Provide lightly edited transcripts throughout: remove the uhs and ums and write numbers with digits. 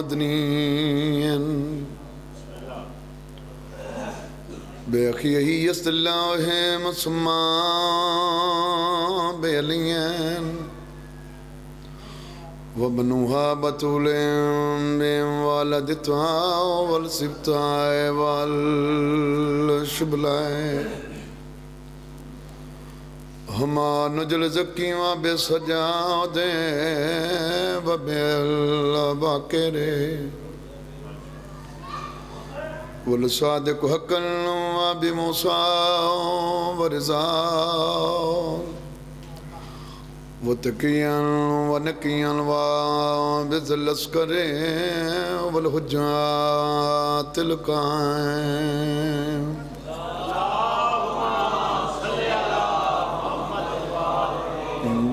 مدنيا بأخيه يسر الله مسمى بيليا وابنها بطول والدتها والسبتها والشبلة ہما نجل زکیواں بے سجادے و بے اللہ باکرے والصادق حقا و بموسیٰ و رضا و تقیاں و نقیاں و بذل اسکرے والحجات القائم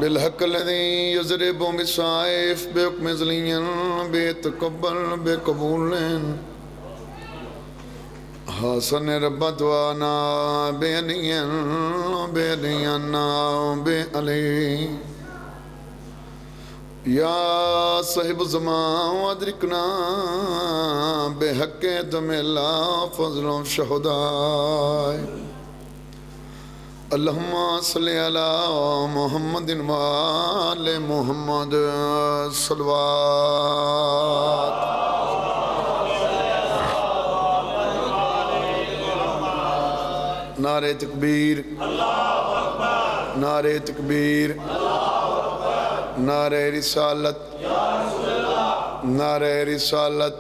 بالحق الذي يضرب بالسيف بحكم ذليا بيتقبل بقبول حسن رب دعانا بأنيا بألي يا صاحب الزمان وادركنا بحق دم الله فضل شهداء اللهم صل على محمد وآل محمد صلوات نعرہ تکبیر نعرہ تکبیر نعرہ رسالت نعرہ رسالت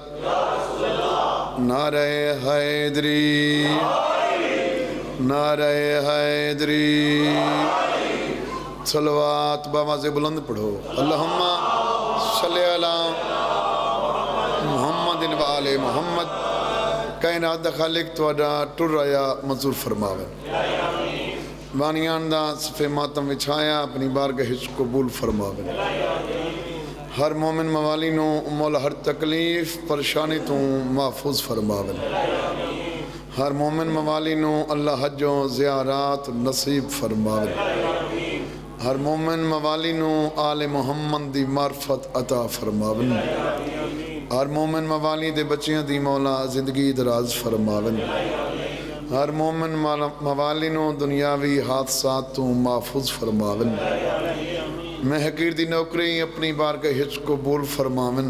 نعرہ حیدری نعرہ حیدری صلوات بآواز بلند پڑھو اللہم صلی علی محمد و آل محمد کائنات دا خالق توڑا ٹر رہا منظور فرماوے وانیان دا صفے ماتم وچھایا اپنی بارگاہ قبول فرماوے ہر مومن موالی نو مولا ہر تکلیف پریشانی تو محفوظ فرماوے ہر مومن موالی نو اللہ حج و زیارات نصیب فرماوے ہر مومن موالی نو آل محمد دی معرفت عطا فرماوے ہر مومن موالی دے بچیاں دی مولا زندگی دراز فرماوے ہر مومن موالی نو دنیاوی حادثات تو محفوظ فرماوے میں حقیر دی نوکری اپنی بارگاہ قبول فرماوے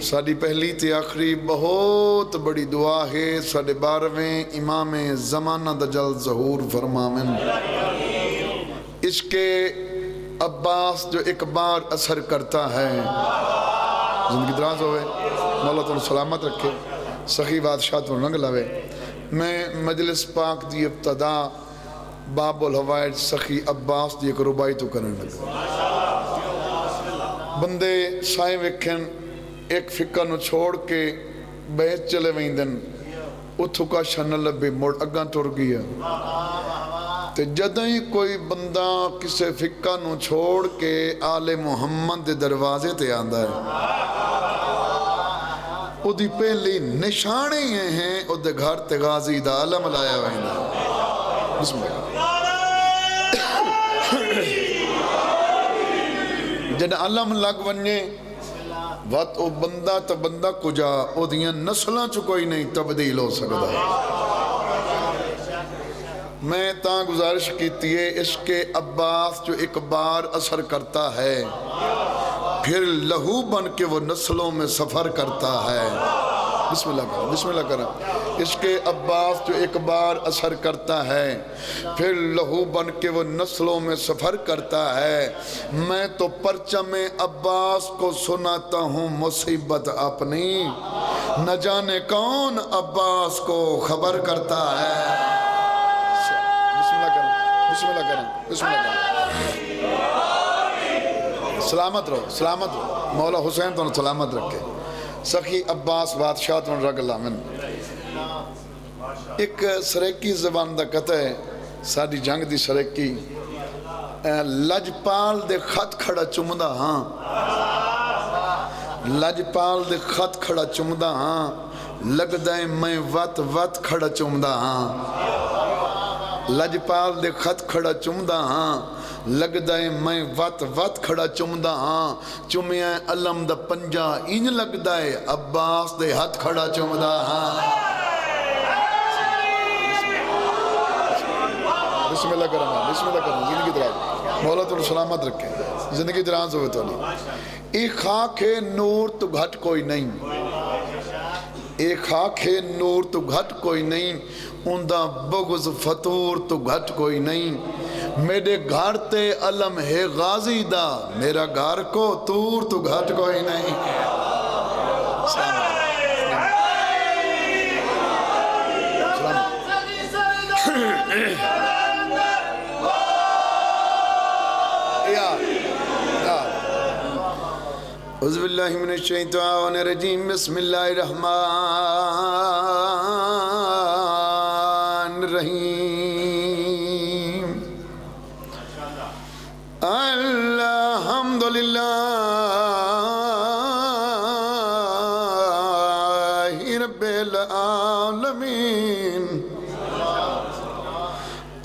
ساڑی پہلی تے آخری بہت بڑی دعا ہے ساڑے 12ویں امام زمانہ دجل ظہور فرماویں عشق عباس جو ایک بار اثر کرتا ہے زندگی دراز ہوئے مولا تو سلامت رکھے سخی بادشاہ تو رنگ لوے میں مجلس پاک دی ابتدا باب الحوائج سخی عباس دی ایک ربائی تو کرنے لگا بندے سائیں وکھن ایک فکر نو چھوڑ کے بیت چلے ویندن اتھو کا شنل لبے موڑ اگاں ٹر گیا تے جدیں کوئی بندہ کسے فکر نو چھوڑ کے آل محمد دے دروازے تے آندہ ہے او دی پہلی نشانے ہیں او دے گھر تے غازی دا علم لایا ویندہ بسم اللہ جن علم لگ ونجے وقت او بندہ تا بندہ کجا او دیاں نسلہ چو کوئی نہیں تبدیل ہو سکتا ہے میں تاں گزارش کیتی ہے عشق عباس جو ایک بار اثر کرتا ہے پھر لہو بن کے وہ نسلوں میں سفر کرتا ہے بسم اللہ کریں عشق عباس جو ایک بار اثر کرتا ہے پھر لہو بن کے وہ نسلوں میں سفر کرتا ہے میں تو پرچم عباس کو سناتا ہوں مصیبت اپنی نہ جانے کون عباس کو خبر کرتا ہے بسم اللہ کریں سلامت رہو مولا حسین تو سلامت رکھے سخی عباس بادشاہ تو رگ لامن ایک سریکی زبان دا کہتا ہے ساری جنگ دی سریکی لجپال دے خط کھڑا چمدہ ہاں لجپال دے خط کھڑا چمدہ ہاں لگ دائیں میں وط کھڑا چمدہ ہاں لجپال دے خط کھڑا چمدا ہاں لگدا ہے میں وت وت کھڑا چمدا ہاں چمیا علم دا پنجا انج لگدا ہے عباس دے ہاتھ کھڑا چمدا ہاں بسم اللہ کرم زندگی دراز مولا تو سلامت رکھے زندگی دراز ہوئے تو نہیں ایک خاک ہے نور تو گھٹ کوئی نہیں ایک خاک ہے نور تو گھٹ کوئی نہیں اندہ بغض فطور تو گھٹ کوئی نہیں میرے گھر تے علم ہے غازی دا میرا گھر کو تور تو گھٹ کوئی نہیں اعوذ باللہ من الشیطان الرجیم بسم اللہ الرحمن الرحیم الحمدللہ رب العالمین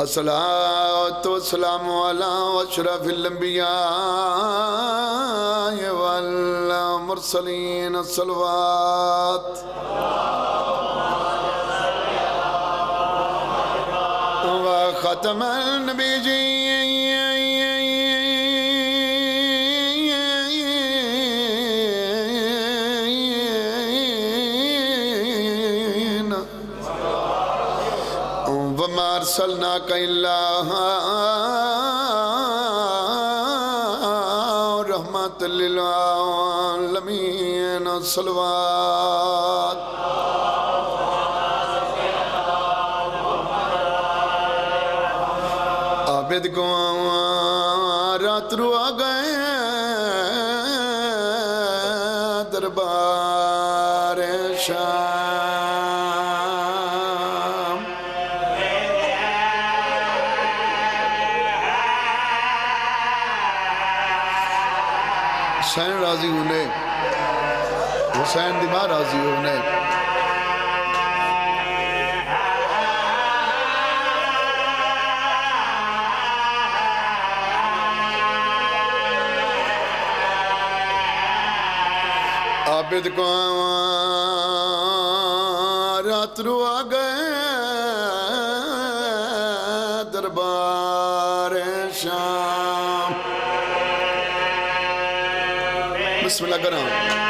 الصلاة والسلام علی اشرف الانبیاء والمرسلین الصلوات وختم النبیین وما ارسلناک الا رحمت للعالمین الصلوات عابد کو رات رو آ گئے دربار شام حسین راضی ہونے حسین دی ماں راضی ہونے عابد کو رات رو آ گئے دربار شام بسم اللہ کرام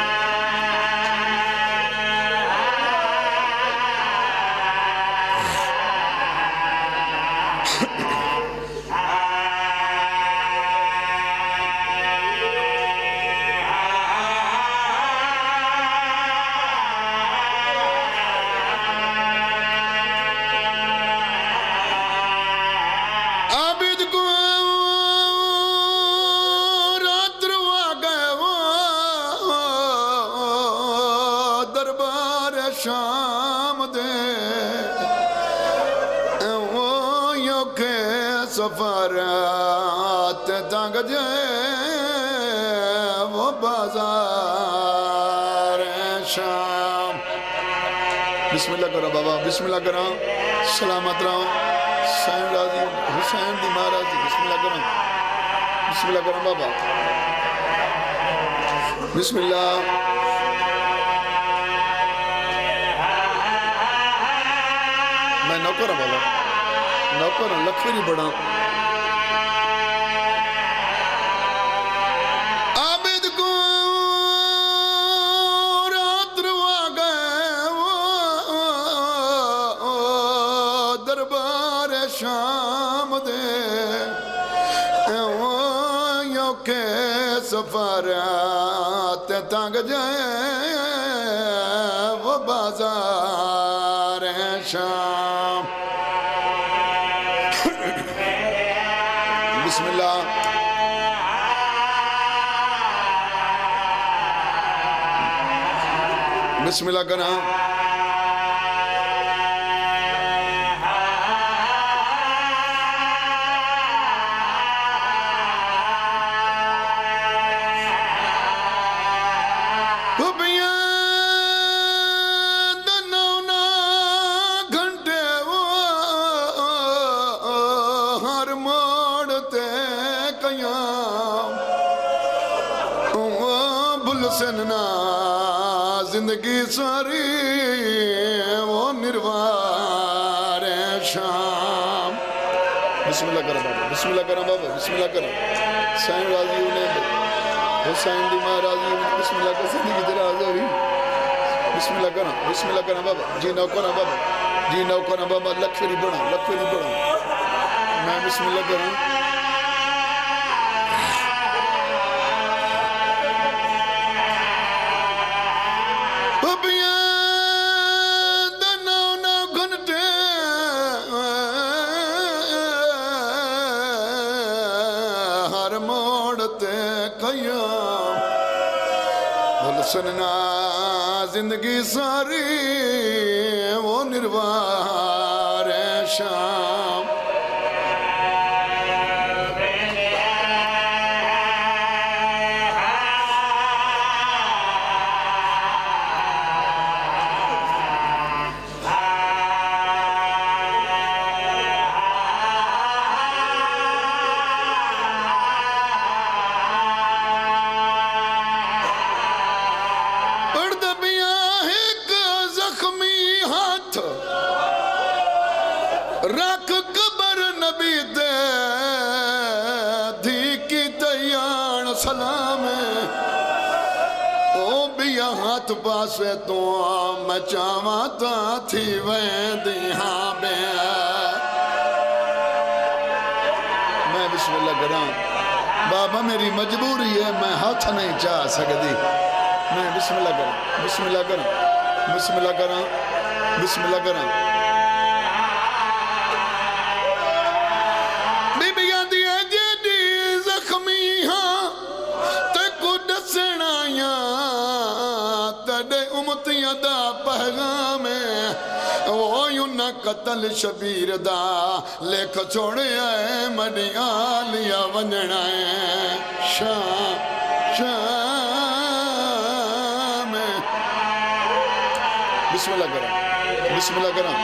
شام دے وہ یوں کے سفرات تنگ جائے وہ بازار شام بسم اللہ کرو بابا بسم اللہ کرو سلامت رہو حسین راضی حسین دی ماں راضی بسم اللہ کرو بسم اللہ کرو بابا بسم اللہ میں نوکر ہوں بابا نوکر ہوں لکھوری بڑھا عابد کو رات رو آ گئے وہ دربار شام دے وہ یوں کے سفرات تنگ جائے وہ بازار شام بسم اللہ بسم اللہ کرنا زندگی ساری وہ نروار شام بسم اللہ کرم بابا بسم اللہ کرم بابا بسم اللہ کرم سائن راضی انہیں حسین دی ماں راضی انہیں بسم اللہ کر زندگی دراز ہوئی بسم اللہ کرم بابا جی نو کرم بابا جی نو کرم بابا لکھ فری بڑھا میں بسم اللہ کرم سننا زندگی ساری وہ نروار شام رکھ قبر نبی دے دھی کی دیان سلام او بیا ہاتھ پاسے تو میں چاہاں تا تھی وین دیہاں بے میں بسم اللہ کرام بابا میری مجبوری ہے میں ہاتھ نہیں چاہ سکتی میں بسم اللہ کرام بسم اللہ کرام بسم اللہ کرام بسم اللہ کرام امتیاں دا پیغام وہ یوں نہ قتل شبیر دا لکھ چھوڑے آئے مڈیاں لیا ونجنا ہے شام بسم اللہ کرام بسم اللہ کرام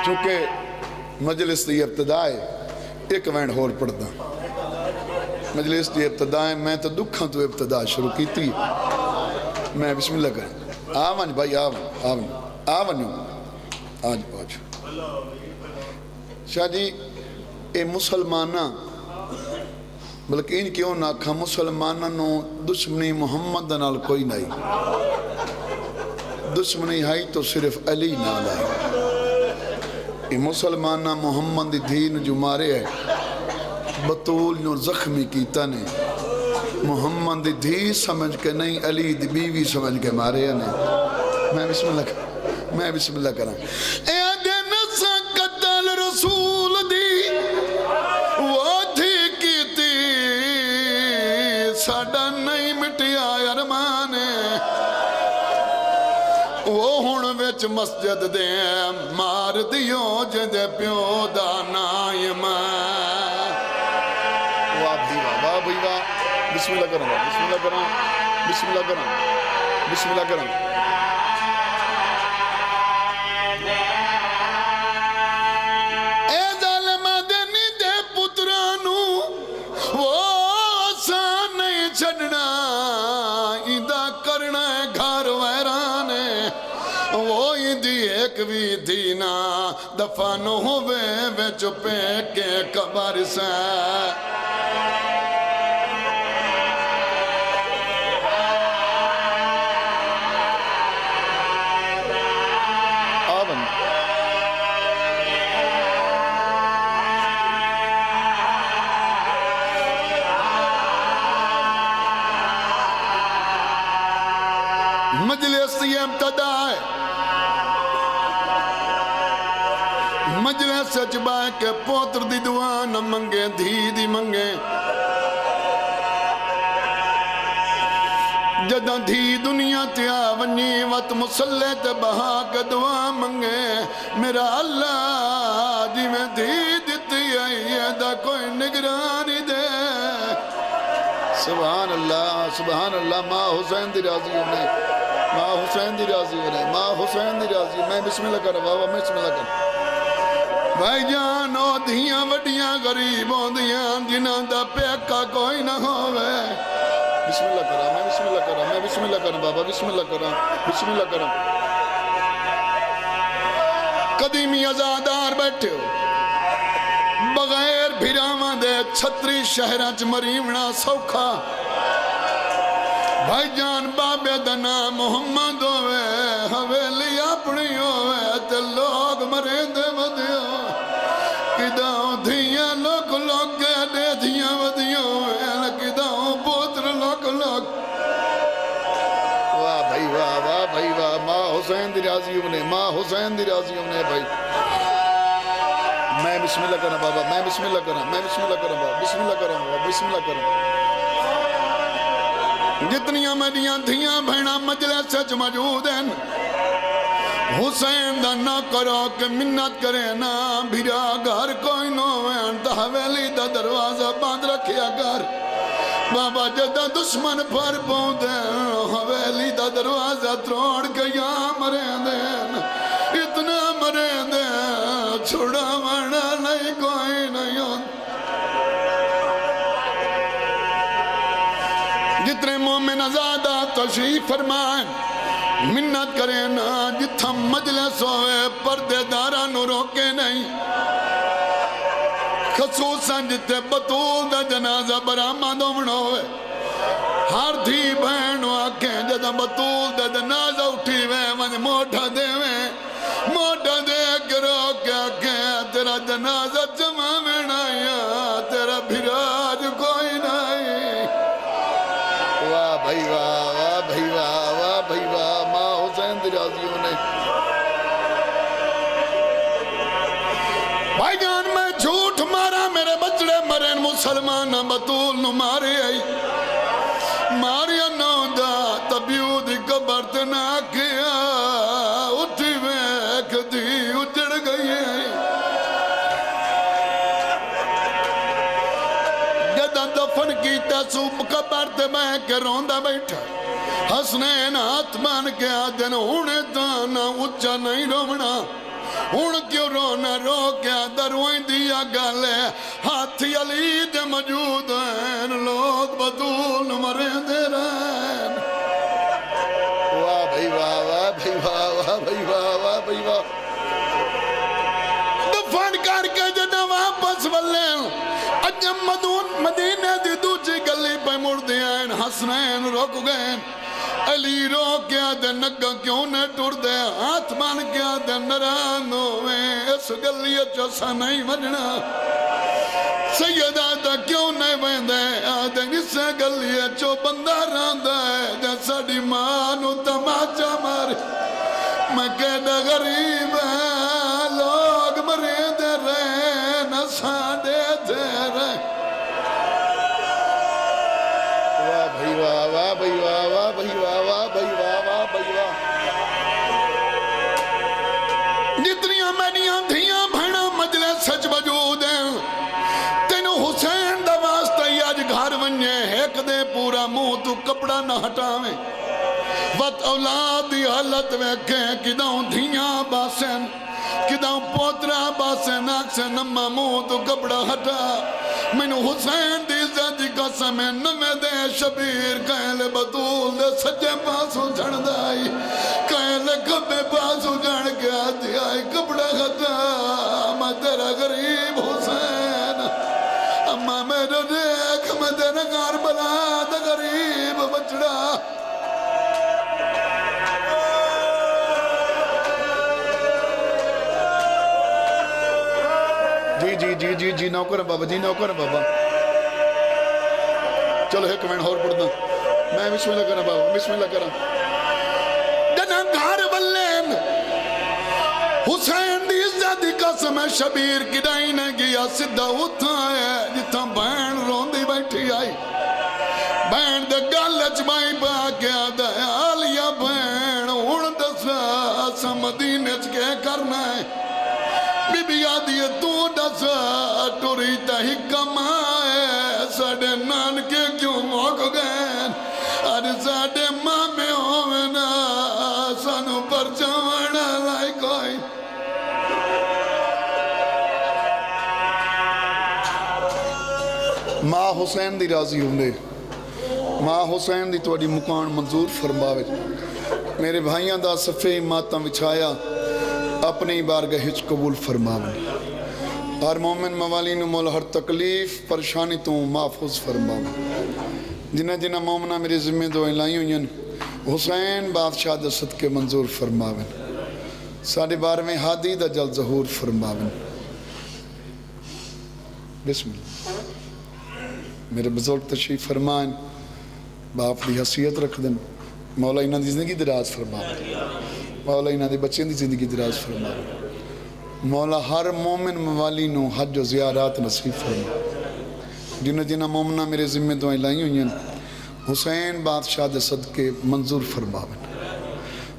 چونکہ مجلس دی ابتداء ایک وینڈ ہور پڑھتا مجلس دی ابتداء میں تو دکھاں تو ابتداء شروع کی تھی میں بسم اللہ کریں آون بھائی آون آج شاہ جی اے مسلمانہ بلکہ ان کیوں نہ کھا مسلمانہ نو دشمنی محمد نال کوئی نہیں دشمنی ہے تو صرف علی نال ہے مسلمانہ محمد دی دین جو مارے ہے بطول نو زخمی کیتا نے محمد دی دھی سمجھ کے نہیں علی دی بیوی سمجھ کے مارے ہیں میں بسم اللہ کروں اے دن سا قتل رسول دی وہ دھی کیتی ساڑا نہیں مٹیا ارمانے وہ ہون وچ مسجد دے مار دیو جدے پیو دا نائم واہ بھیوا بسم اللہ کروں اے ظالمہ دینی دے پترانو وہ آسان نہیں چھڑنا ایدہ کرنا ہے گھر ویرانے وہ ایدی ایک بھی دینا دفانو ہوئے وے چپے کے قبر سے مجلس یہ ابتدا ہے مجلس سچ بائے کہ پوتر دی دعا نہ منگے دھی دی منگے جدہ دھی دنیا تیا ونی وط مسلح تے بہا کے دعا منگے میرا اللہ جی میں دھی دیتی ہے دا کوئی نگرانی دے سبحان اللہ ماں حسین دی راضی ہونے حسین دی راضی ہونے ماں حسین دی راضی میں بسم اللہ کر بابا بسم اللہ کر بھائی جان او دھیاں وڈیاں غریب ہوندیاں جنہاں دا پیکا کوئی نہ ہووے بسم اللہ کرا میں بسم اللہ کرا میں بسم اللہ کرا بابا بسم اللہ کرا بسم اللہ کرا قدیمی ازادار بیٹھے ہو بغیر بھیراواں دے چھتری شہراں چ مریونا سوکھا بھائی جان بابے دا نام محمد ہوئے حویلی اپنی ہوئے تے لوگ مرندے ودیو کداؤں دھیاں لوگ لوگ گے دھیاں ودیو ہوئے کداؤں پوتر لوگ لوگ واہ بھائی واہ واہ بھائی واہ ماں حسین دی راضی ہونے ماں حسین دی راضی ہونے بھائی میں بسم اللہ کرنا بابا میں بسم اللہ کرنا میں بسم اللہ کرنا بابا بسم اللہ کرنا بابا بسم اللہ کرنا جتنیاں میڈیاں دھیاں بھینا مجلس سچ موجود ہیں حسین دا نہ کرو کہ منت کرے نا بھیرا گھر کوئی نو ہے دا حویلی دا دروازہ باندھ رکھیا گھر بابا جدہ دشمن پر پہنچ دیں حویلی دا دروازہ تروڑ کے یہاں مرے دیں اتنا مرے دیں چھوڑا مرنا نہیں کوئی نہیں ہوتا جتنے مومن ازادہ تشریف فرمائیں منت کریں نا جتھا مجلس ہوئے پردے دارہ نو روکے نہیں خصوصاً جتے بطول دا جنازہ برآمد ہوئے ہر دھی بہن آکھیں جدہ بطول دا جنازہ اٹھی ہوئے من موٹھا دے ہوئے موٹھا دے کے روکے آکھیں تیرا جنازہ جمع میں نایا تیرا بھراج کوئی نہیں واہ بھائی واہ واہ بھائی واہ واہ بھائی واہ ماں حسین دی راضی ہونے بھائی جان میں جھوٹ مارا میرے بچڑے مرین مسلمان بطول نو مارے آئی ماریا نو دا تبیو دی قبر تنا کیا اٹھی ویک دی اجڑ گئی ہے جدہ دفن کی تسوب قبر تے میں کے روندہ بیٹھا حسنین ہاتھ مان کے آدن ہونے دانا اچھا نہیں رونا ہون کیوں رونا رو کیا دروائیں دیا گالے ہاتھی علی دے موجود ہیں لوگ بطول مرے دے رہے واہ بھائی واہ واہ بھائی واہ واہ بھائی واہ واہ بھائی واہ دفن کر کے جنہ واپس واللے اجم مدینہ دی دوچی گلی پہ مردی آئین حسنین روک گئے علی رو کیا دے نگا کیوں نے ٹور دے ہاتھ مان کیا دے نرانو میں اس گلی چوسا نہیں وننا سیدہ دا کیوں نہیں ویندے آدھے اس گلی چو بندہ راندہ ہے جیسا دی مانو تماچا مارے میں کہنا غریب ہے لوگ مرے دے رہے نسا دے دے رہے واہ بھائی واہ واہ بھائی واہ واہ بھائی واہ واہ بھائی واہ واہ بھائی واہ جتنیاں مینیاں دھیاں بھینا مجلس سچ وجود ہیں تینو حسین دا واسطہ آج گھر ونجے ایک دے پورا منہ تو کپڑا نہ ہٹاویں وقت اولاد دی حالت ویکھیں کداؤں دھیاں باسن کداؤں پوترا باسن آنکھ سے نمہ منہ تو کپڑا ہٹا مینو حسین دی زیادی قسم نمے دے شبیر کہلے بطول دے سجے پاسو جھڑ دائی کہلے کبے پاسو جھڑ کے آتی آئی کپڑا خطا میں تیرا غریب حسین اما میرے دیکھ میں تیرا گھر بلا دا غریب بچڑا جی نوکر بابا جی نوکر بابا چلو ایک منٹ اور پڑھنا میں بسم اللہ کرنا بابا بسم اللہ کرنا جنہ گھر والین حسین دی عزت قسم شبیر کدائی نے گیا صدہ اٹھائے جتھا بین روندی بیٹھی آئی بین دے گالچ بائی با گیا دے آلیا بین اڑ دسا سمدینچ کے کرنا ہے بی بی آدھی تو دسا ٹوری تہی کمائے ساڑے نان کے کیوں موک گئے اور ساڑے ماں میں ہونا حسین دی راضی ہوندے ماں حسین دی تواڈی مکان منظور فرماوے میرے بھائیاں دا صفے ماتم وچھایا اپنی بارگاہ وچ قبول فرماوے ہر مومن موالی نو مولا ہر تکلیف پریشانی تو محفوظ فرماوے جنہ جنہ مومنہ میری ذمہ دعائیں لائی ہوئیں حسین بادشاہ دا صدقے منظور فرماوے ساڑھے 12ویں ہادی دا جلد ظہور فرماوے بسم اللہ میرے بزرگ تشریف فرمائیں باپ دی حیثیت رکھ دیں مولا انہاں دی زندگی دراز فرماوے مولا انہاں دی بچیں دی زندگی دراز فرماوے مولا ہر مومن موالی نو حج و زیارات نصیب فرما جنہ جنہ مومنہ میرے ذمہ دعائیں لائی ہوئیں حسین بادشاہ دے صدقے منظور فرماوے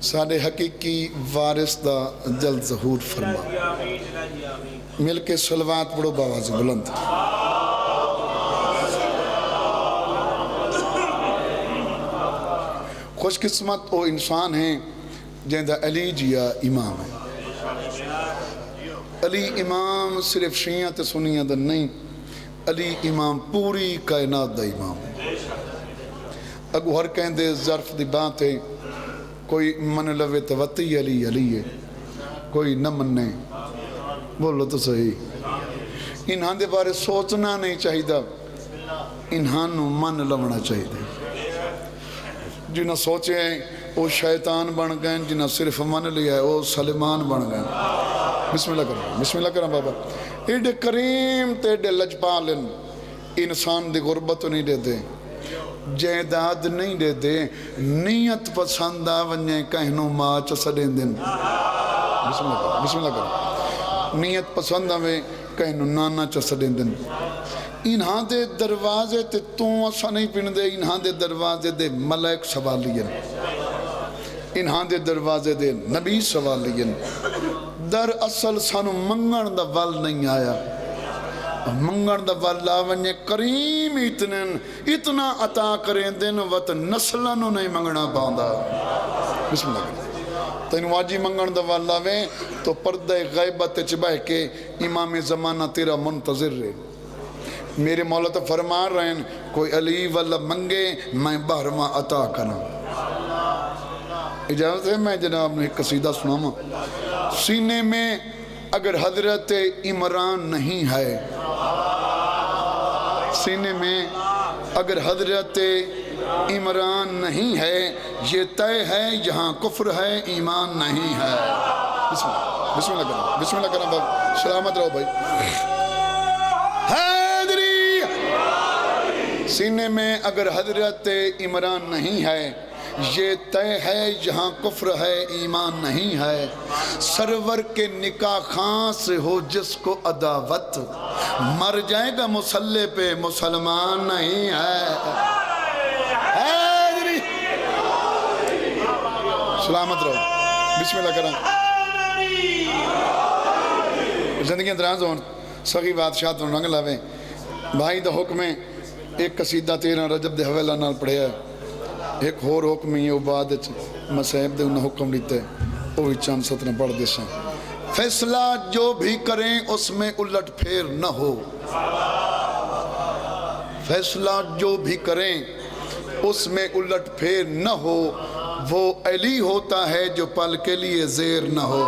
ساڑھے حقیقی وارث دا جلد ظہور فرما مل کے صلوات پڑھو باواز بلند خوش قسمت وہ انسان ہیں جہاں علی جیا امام ہے علی امام صرف شیعہ تے سنیہ دا نہیں علی امام پوری کائنات دا امام ہے اگو ہر کہیں دے ظرف دی بات ہے کوئی من لوے توتی علی علی ہے کوئی نہ مننے بولو تو صحیح انہاں دے بارے سوچنا نہیں چاہی دا انہاں نو من لونا چاہی دے جنہاں سوچے وہ شیطان بن گئے جنہاں صرف من لیا ہے وہ سلیمان بن گئے بسم اللہ کریں بابا ایڈے کریم تے ایڈے لجپالن انسان دی غربت نہیں دے دے جائیداد نہیں دے دے نیت پسند آونجے کہنو ماں چسڑیں دن بسم اللہ کریں نیت پسند آوے کہنو نانا چسڑیں دن انہاں دے دروازے تے تو اسا نہیں پن دے انہاں دے دروازے دے ملائک سوالین انہاں دے دروازے دے نبی سوالین در اصل سانو منگن دا ول نہیں آیا منگن دا ول آونجے کریم اتنا عطا کریں دن وط نسلنو نہیں منگنا پاؤندا بسم اللہ کریں تین واجی منگن دا ول آوے تو پردہ غیبت چبہ کے امام زمانہ تیرا منتظر رہے میرے مولا تو فرما رہے ہیں کوئی علی والا منگے میں بہرما عطا کرنا اجازت ہے میں جناب نے ایک قصیدہ سناما سینے میں اگر حضرت عمران نہیں ہے سینے میں اگر حضرت عمران نہیں ہے یہ طے ہے یہاں کفر ہے ایمان نہیں ہے بسم اللہ کرنا باب سلامت رہو بھائی حیدری سینے میں اگر حضرت عمران نہیں ہے یہ طے ہے یہاں کفر ہے ایمان نہیں ہے سرور کے نکاح خاں سے ہو جس کو عداوت مر جائے گا مسلح پہ مسلمان نہیں ہے حیدری سلامت رہو بسم اللہ کریں زندگی اندراز ہوں سخی بادشاہ تو رنگ لاویں بھائی دا حکم ہے ایک قصیدہ 13 رجب دے حویلہ نال پڑھے ہے ایک اور حکم ہی ہے بعد مسائب دے انہوں حکم لیتے ہیں وہ چاند ستنے پڑھ دے سیں فیصلہ جو بھی کریں اس میں الٹ پھیر نہ ہو فیصلہ جو بھی کریں اس میں الٹ پھیر نہ ہو وہ علی ہوتا ہے جو پل کے لیے زیر نہ ہو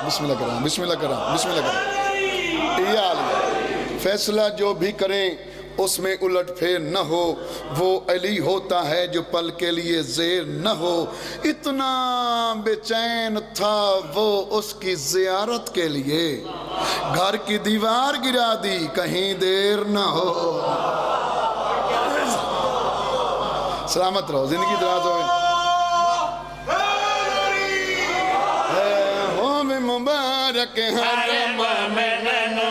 بسم اللہ کریں بسم اللہ کریں بسم اللہ کریں یہ عالی فیصلہ جو بھی کریں اس میں الٹ پھیر نہ ہو وہ علی ہوتا ہے جو پل کے لیے زیر نہ ہو اتنا بے چین تھا وہ اس کی زیارت کے لیے گھر کی دیوار گرا دی کہیں دیر نہ ہو سلامت رہو زندگی دراز ہوئے ہو میں مبارک حرم مومنو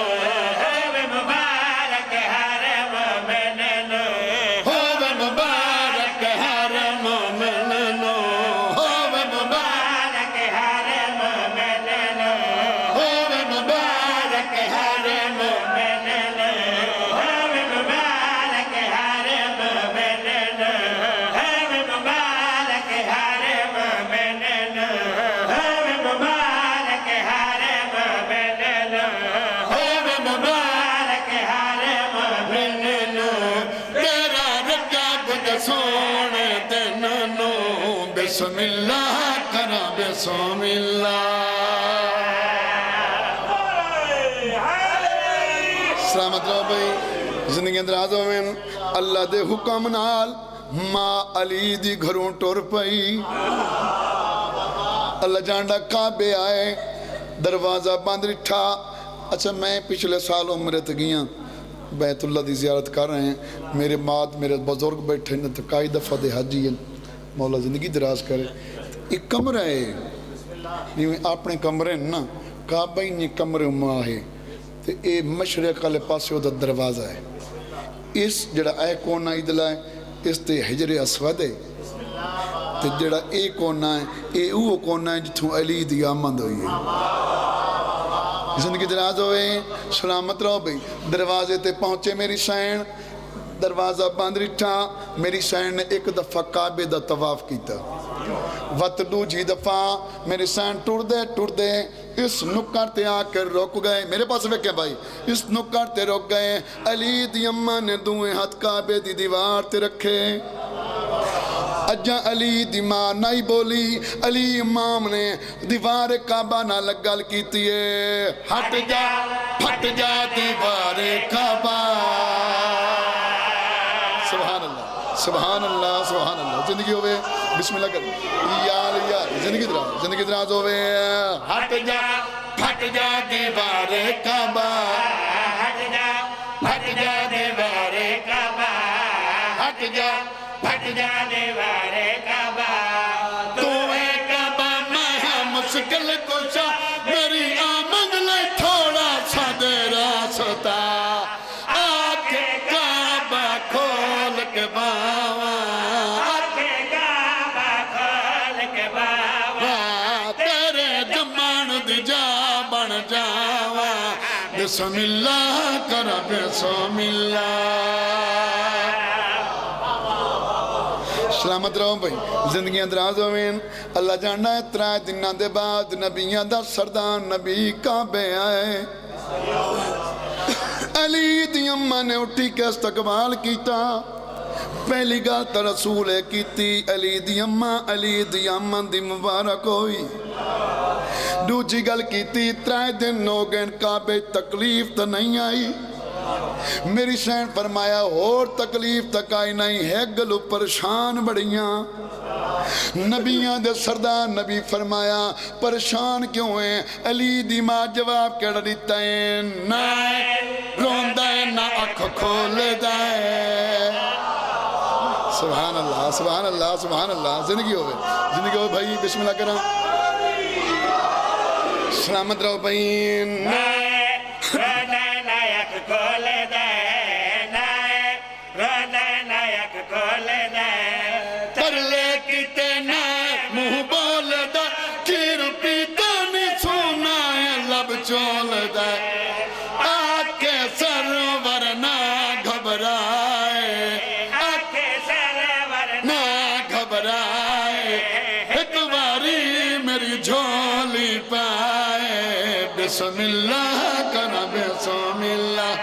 بسم اللہ کرا بسم اللہ سلامت رہو بھائی زندگی اندراز ہوئے اللہ دے حکم نال ماں علی دی گھروں ٹور پئی اللہ جانڈا کعبے آئے دروازہ بند رٹھا اچھا میں پچھلے سال عمرت گیا بیت اللہ دی زیارت کر رہے ہیں میرے مات میرے بزرگ بیٹھے ہیں تو کئی دفعہ دے حجی ہیں مولا زندگی دراز کرے ایک کمرہ ہے اپنے کمرے نا کعبہ ہی نہیں کمرے ماں ہے تو اے مشرق والے پاسے وہ دروازہ ہے اس جڑا اے کونا ادھلا ہے اس تے حجر اسود ہے تو جڑا اے کونا ہے اے او کونا ہے جتوں علی دی آمد ہوئی ہے زندگی دراز ہوئے سلامت رہو بھئی دروازے تے پہنچے میری سین دروازہ بند رٹھا میری سین نے ایک دفعہ کعبے دا طواف کیتا وقت دوجی دفعہ میری سین ٹوڑ دے اس نکر تے آ کر روک گئے میرے پاس ویکھیں بھائی اس نکر تے روک گئے علی دی اماں نے دوئے ہاتھ کعبے دی دیوار تے رکھے اجا علی دی ماں نہیں بولی علی امام نے دیوار کعبہ نہ لگل کیتی ہے ہٹ جا پھٹ جا دیوار کعبہ سبحان اللہ سبحان اللہ سبحان اللہ زندگی ہوئے بسم اللہ کر یا زندگی دراز ہوئے ہٹ جا پھٹ جا دیوار کعبہ ہٹ جا پھٹ جا دیوار کعبہ ہٹ جا پھٹ جا دیوار کعبہ تو اے کعبہ میں مشکل کشا میری آمد لے تھوڑا سا دے راستہ آکے کعبہ کھول کے باوا آکے کعبہ کھول کے باوا تیرے جمان دی جا بن جاوا بسم اللہ کر بسم اللہ سلامت رہو بھائی زندگیاں دراز ہوئیں اللہ جاننا ہے ترائے دنہ دے بعد نبیاں دا سردان نبی کعبے آئے علی دی اماں نے اٹھی کے استقبال کیتا پہلی گال تا رسول کیتی علی دی اماں دی مبارک ہوئی دوجی گل کیتی ترائے دن ہو گئے کعبے تکلیف تا نہیں آئی میری سین فرمایا اور تکلیف تک آئی نہیں ہے گلو پریشان بڑیاں نبیاں دے سردار نبی فرمایا پریشان کیوں ہیں علی دی ماں جواب کہڑا دیتا ہے نہ روندہ ہے نہ اکھ کھول دائے سبحان اللہ سبحان اللہ سبحان اللہ زندگی ہوئے بھائی بسم اللہ کرام سلامت رہو بھائی نہ کھول دے نائے روندہ نائک کھول دے ترلے کیتے نائے منہ بول دے کھیر پیتا نہیں سونا ہے لب چول دے آکے سرور نہ گھبرائے آکے سرور نہ گھبرائے ایک باری میری جھولی پائے بسم اللہ کرنا بسم اللہ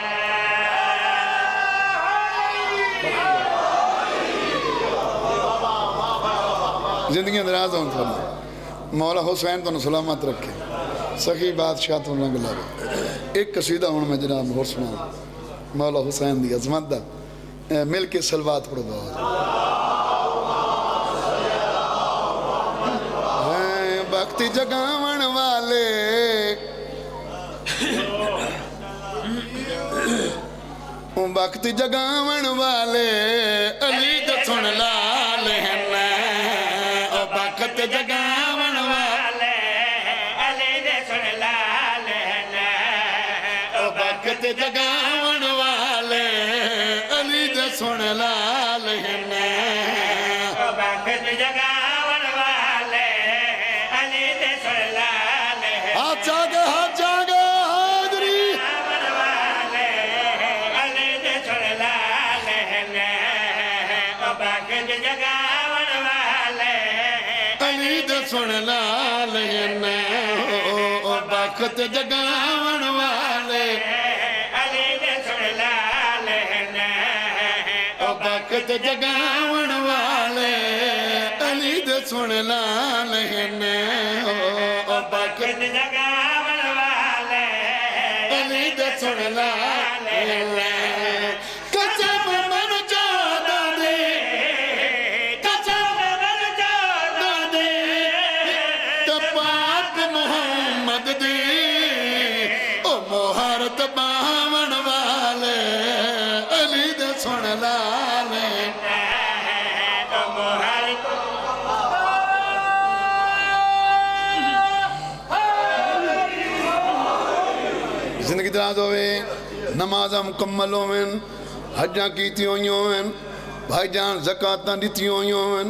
زندگی اندراز ہوں تھوڑا مولا حسین تو سلامت رکھے سخی بادشاہ تو رنگ لگے ایک قصیدہ ہوں میں جناب اور سنا مولا حسین دی عظمت دا مل کے سلوات پڑھو بہت بختی جگاون والے وقت جگاون والے علی دے سن لال ہیں وقت جگاون والے علی دے سن لال ہیں وقت جگاون والے علی دے سن لال ہیں وقت جگاون والے علی دے سن لال ہیں ہاتھ جاگے حاضری سن لال وقت جگاون والے علی دے سن لال وقت جگاون والے علی دے دے سن لال او بخت جگاون والے علی دے سن لال قسم من جادا دے قسم من جادا دے تے پاک محمد دی او مہارت باون والے علی دے سن لال زندگی دراز ہوئے نمازہ مکمل ہوئے حجاں کیتی ہوئی ہوئے بھائی جان زکاتاں دیتی ہوئی ہوئے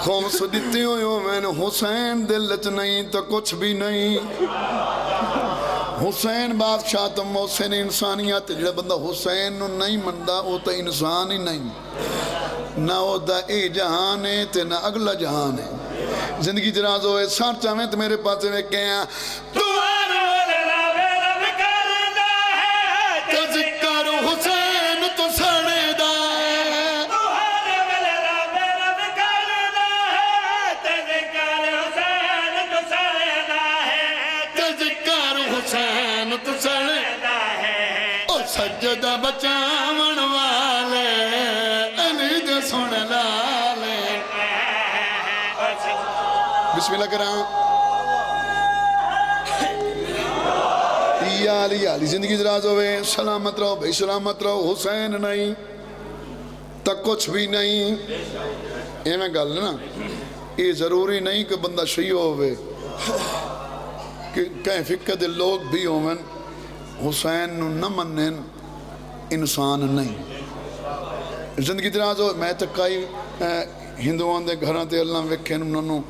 خمس دیتی ہوئی ہوئے حسین دلت نہیں تو کچھ بھی نہیں حسین بادشاہ تو محسن انسانیت جڑا بندہ حسین نہیں مندہ وہ تو انسان ہی نہیں نہ وہ دا اے جہان ہے تے نہ اگلا جہان ہے زندگی دراز ہوئے سار چاہیں تو میرے پاس میں کہیں تو حسین تو سڑے دا تذکر حسین تو سڑے دا او سجدہ بچاون والے علی دے سن لالے بسم اللہ کرام یا علی زندگی دراز ہوئے سلامت رہو بھائی سلامت رہو حسین نہیں تک کچھ بھی نہیں یہ میں گل نا یہ ضروری نہیں کہ بندہ شیعہ ہوئے کہ کہیں فکر دے لوگ بھی ہوئے حسین نہ منن انسان نہیں زندگی دراز ہوئے میں تکائی ہندوان دے گھران تے اللہ وکھیں انہوں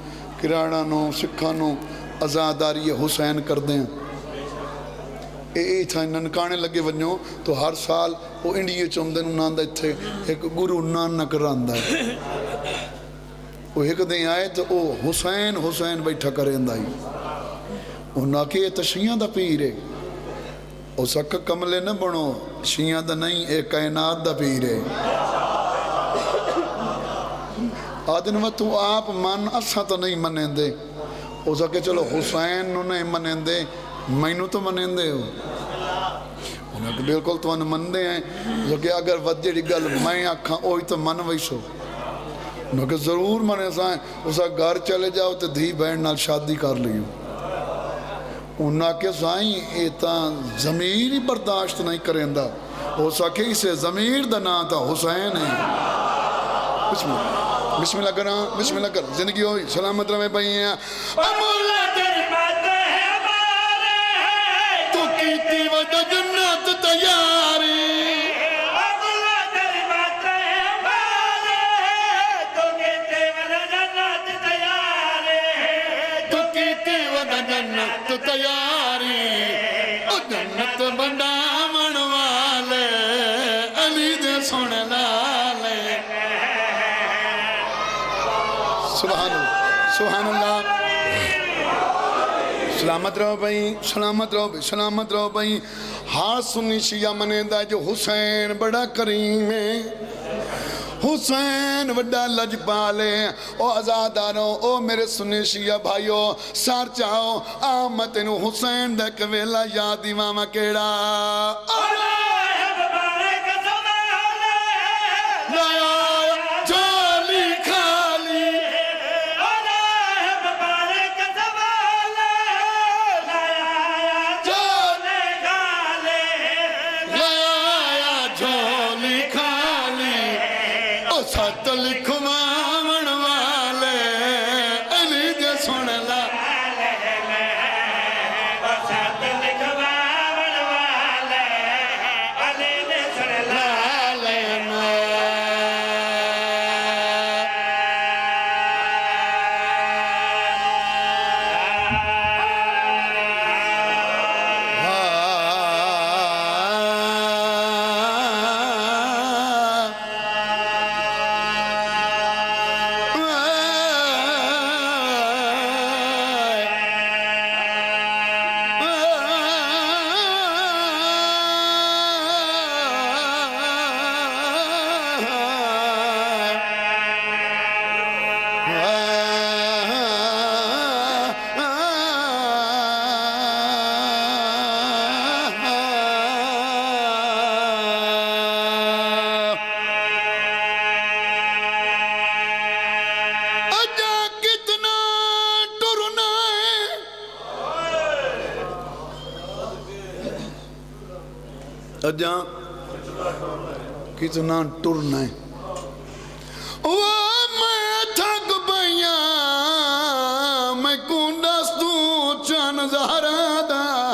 کراڑا نو سکھا نو ازاداری حسین کر دیں تھا ننکانے لگے ونجو تو ہر سال وہ انڈیے چوندے انہاں دا تھے ایک گرو نانک راندا ہے وہ ایک دن آئے تو وہ حسین بیٹھا کریں دائی انہاں کہ یہ تو شیعہ دا پیر ہے وہ سکھ کملے نہ بنو شیعہ دا نہیں ایک کائنات دا پیر ہے آدن و تو آپ من اسا تو نہیں منیں دے وہ سکھ چلو حسین نو نہیں منیں دے مینو تو منیں دے ہو انہوں کہ بالکل تو انہوں مندے ہیں جو کہ اگر وجہ گل میں آکھاں اوہی تو من ویسو انہوں کہ ضرور منے سائیں اسا گھر چلے جاؤ تو دھی بہن نال شادی کر لیو انہوں کہ سائیں ایتا ضمیر ہی برداشت نہیں کریں دا اسا کہ اسے ضمیر دنا تا حسین ہے بسم اللہ کرنا بسم اللہ کرنا زندگی ہوئی سلامت رہے بھائی ہیں کیتی وجہ جنت تیاری اگلا جرمت ہے بارے تو کیتی وجہ جنت تیاری تو کیتی وجہ جنت تیاری او جنت بندامن والے علی دے سن لالے سبحان اللہ سبحان اللہ سلامت رہو بھائی سلامت رہو بھائی سلامت رہو بھائی ہاں سنی شیعہ منے دا جو حسین بڑا کریم ہے حسین بڑا لجپالے او ازادارو او میرے سنی شیعہ بھائیو سار چاہو آمد انو حسین دا کویلہ یاد امامہ کیڑا اجاں کتنا ٹرنا ہے میں تھک پیاں میں کونڈس تو چن زہرا دا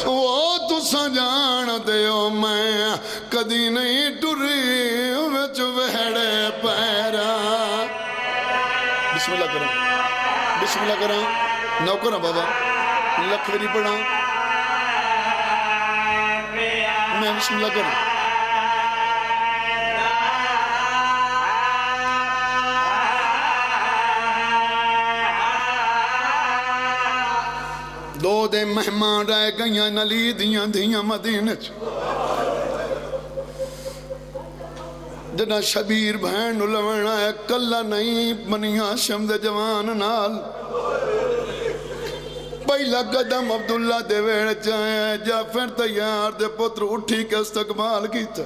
وہ تساں جان دیو میں کدی نہیں ٹری وچ وہڑے پیرا بسم اللہ کرو بسم اللہ کرو نوکرہ بابا لکھ وری پڑھا میں بسم اللہ کرو دو دے مہمان رہ گئیاں نلی دیاں دیاں مدینہ جنا شبیر بہن لونا ہے کلہ نہیں بنی ہاشم دے جوان نال پہلا قدم عبداللہ دے ویڑ چاہے جعفر تیار دے پتر اٹھی کے استقبال کیتا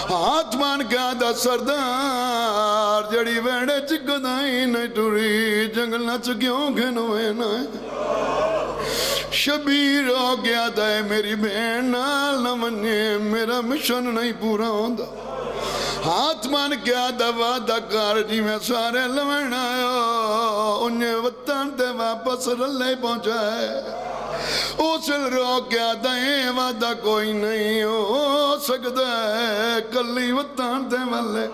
ہاتھ مان گیا دا سردار جڑی ویڑے چکدائی نہیں ٹوری جنگل نہ چکیوں گھنوے نہ شبیر ہو گیا دائے میری بہن نال نہ منی میرا مشن نہیں پورا ہوندہ ہاتھ مان کیا دوا دا کار جی میں سارے لمن آیا انہیں وطن تے واپس رلے پہنچائے اسل رو کیا دائیں وعدہ کوئی نہیں ہو سکتا ہے کلی وطن تے والے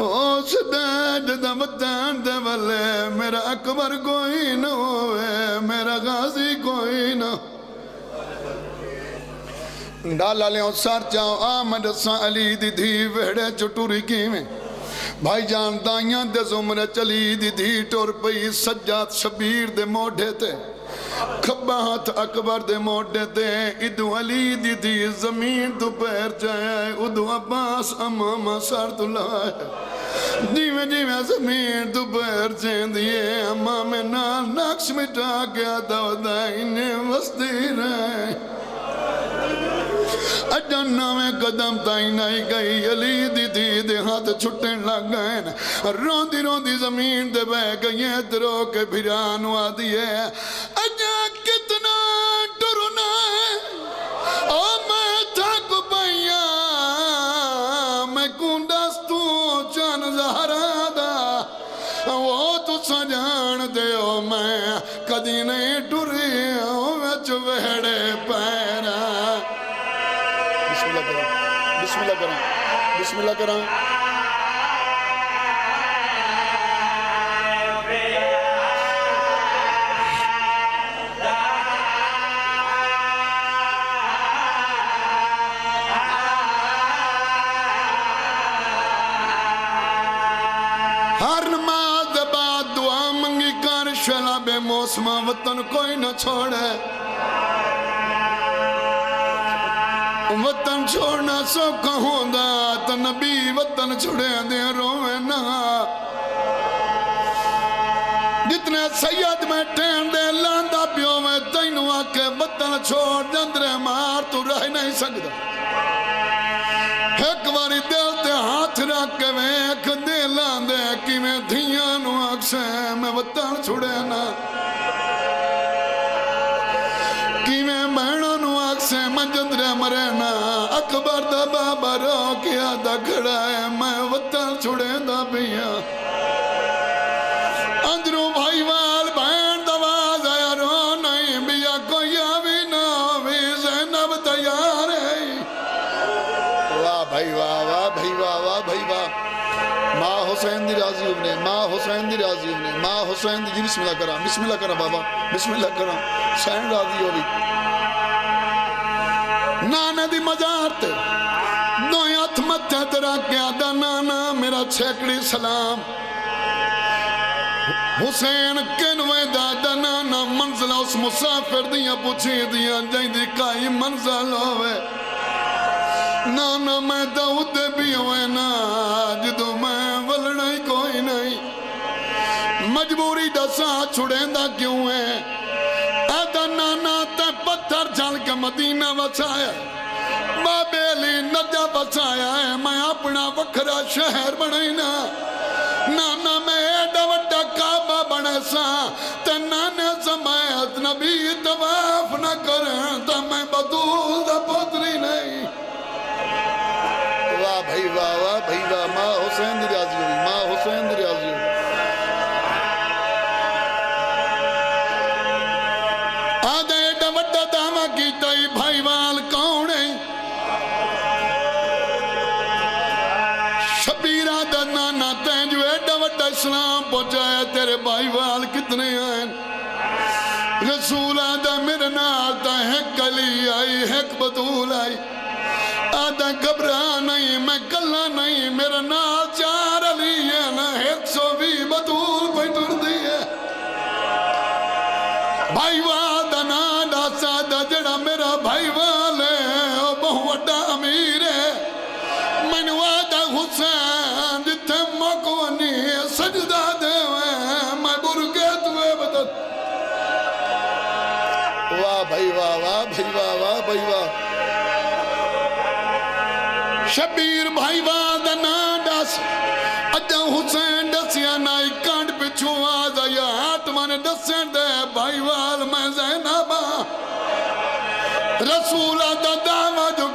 اس دے جدہ وطن تے والے میرا اکبر کوئی نہ ہوئے میرا غازی کوئی نہ ڈالا لے سار چاہو آمد ساں علی دی دھی ویڑے چٹوری کی میں بھائی جان دائیاں دے زمرے چلی دی دھی ٹور پئی سجاد شبیر دے موڑے تے کھبا ہاتھ اکبر دے موڑے تے ادو علی دی دھی زمین تو پیر جائے ادو عباس امامہ سار تو لائے جیویں جیویں زمین تو پیر جائیں دیئے امام نال نقش مٹا گیا دو دائنیں وستی رہے اجانا میں قدم تائی نہیں گئی علی دی دی دے ہاتھ چھٹیں لگ گئے روندی روندی زمین دے بہ گئی درو کے بھیرانو آدھیے اجا کتنا ٹرنا ہے او میں تھک پائیاں میں کونڈس تو چان زہرا دا وہ تو سجان دے او میں کدی نہیں ٹری او وچ وہڑے پیرا بسم اللہ کریں بسم اللہ کریں بسم اللہ کریں ہر نماز بعد دعا منگی کر شلا بے موسمہ وطن کوئی نہ چھوڑے وطن چھوڑنا سو کہوں دا تو نبی وطن چھوڑے دے روے نہ جتنے سید میں ٹین دے لاندہ پیوں میں تینوں آکے وطن چھوڑ جندرے مار تو رہ نہیں سکتا ایک باری دل تے ہاتھ رکھ کے میں ایک دے لاندے کی میں دھیاں نو آکسے میں وطن چھوڑے نہ کی میں بہنوں نو آکسے میں جندرے مرے نہ اکبر دا بابا رو کیا دا کھڑا ہے میں وطن چھوڑے دا بھیا اندروں بھائی وال بہن دواز آیا رو نہیں بیا کوئی آوی نہ آوی زینب تیار ہے واہ بھائی واہ واہ بھائی واہ واہ بھائی واہ ماں حسین دی راضی ہونے ماں حسین دی راضی ہونے ماں حسین دی بسم اللہ کرا بابا بسم اللہ کرا حسین راضی ہوئی نانے دی مزار تے دوئی ہاتھ متھے تیرا کیا دا نانا میرا چھیکڑی سلام حسین کنوے دا نانا منزل اس مسافر دیا پوچھی دیا جائیں دی کائی منزل ہوئے نانا میں داؤد بھی ہوئے نا جدو میں ولڑائی کوئی نہیں مجبوری دا ساتھ چھڑیں دا کیوں ہے ایدہ نانا تے پتھر جھل کے مدینہ بچایا بابیلی نجا بچایا ہے میں اپنا وکھرا شہر بنائی نا نانا میں ایڈا وڈا کعبہ بنے سا تے نانے سمایت نبی تواف نہ کریں تا میں بدول دا آدھے ایڈا وڈا دعویٰ کیتا ہی بھائی وال کون ہے شبیر آدھا نانا تین جو ایڈا وڈا اسلام پہنچایا تیرے بھائی وال کتنے آئیں رسول آدھا میرے نال تا ایک علی آئی ایک بطول آئی آدھا گھبرا نہیں میں کلا نہیں میرے نال 4 علی ہے نا 120 بطول پہ ٹر دی ہے بھائی وادہ نانا سادہ جڑا میرا بھائی وال ہے وہ بہت وڈا امیر ہے میں وادہ حسین جتھے مکونی سجدہ دے ہوئے میں برگے توے بدل واہ بھائی واہ واہ بھائی واہ واہ بھائی واہ شبیر بھائی واد نانا اجا حسین دسیا نائی کانڈ پچھو آزا یا ہاتھ مانے دسین دے بھائی وال میں زینبا رسول آدھا دعویٰ جو